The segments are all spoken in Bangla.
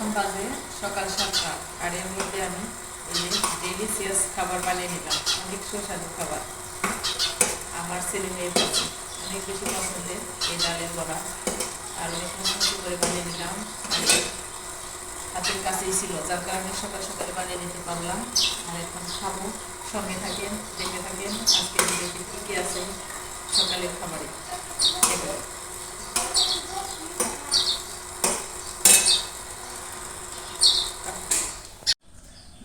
এখন বাজে সকাল 7টা, আর এর মধ্যে আমি এই ডেলিসিয়াস খাবার বানিয়ে নিলাম। অনেক সুস্বাদু খাবার, আমার ছেলে মেয়ের কাছে অনেক বেশি পছন্দের এই ডালের বড়া। আর অনেক মতো করে বানিয়ে নিলাম, হাতের কাছেই ছিল, যার কারণে সকাল সকালে বানিয়ে নিতে পারলাম। আর এখন খাবো। সঙ্গে থাকেন, দেখে থাকেন আজকে ভিডিওতে কী কী আছে সকালের খাবারে।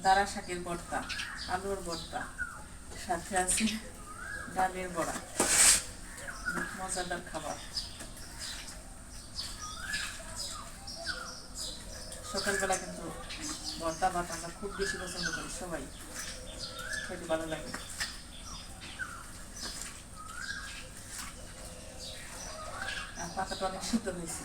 দাঁড়া শাকের ভর্তা, আলুর ভর্তা, সাথে আছে ডালের বড়া, মজাদার খাবার। সকালবেলা কিন্তু ভর্তা ভাত আমরা খুব বেশি পছন্দ করি, সবাই খেতে ভালো লাগে। আর পাতাটা অনেক সিদ্ধ হয়েছে।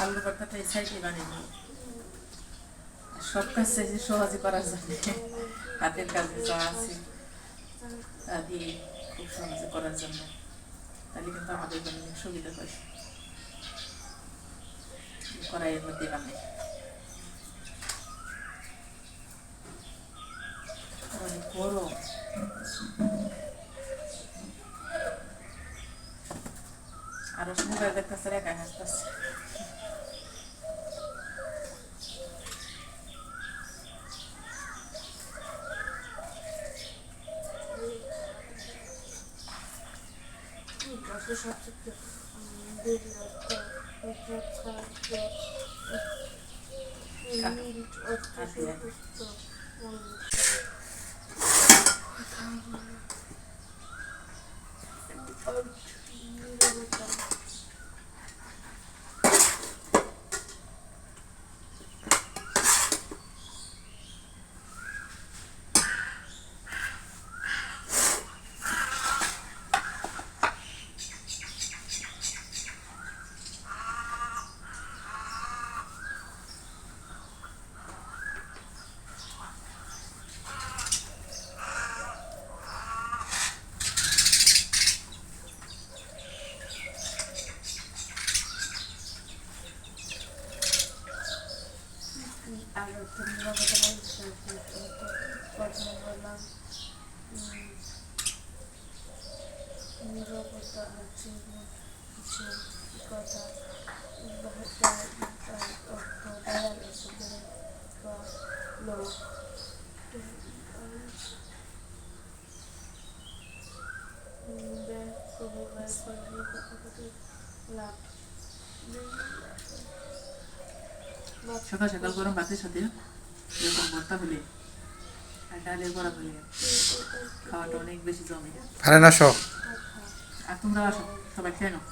আলুর ভর্তাটা এই সাইডে বানিয়ে নিই। সব কাজ চাইছে সহজে করার জন্য, হাতের কাজে যা আছে তা দিয়ে খুব সহজে করার জন্য, তাহলে কিন্তু আমাদের জন্য সুবিধা হয়। কড়াইয়ের মধ্যে বানাই, অনেক বড়। আরো মোবাইল দেখতেছে, একা হাসতেছে। নিরাপত্তা আছে কিছু কথা অর্থ দয়াল লোক সকাল সকাল গরম ভাতের সাথে এরকম ভর্তা হলে আর ডালের বড়া হলে খাওয়াটা অনেক বেশি জমে। আর তোমরা আসো, সবাই খেয়ে নাও।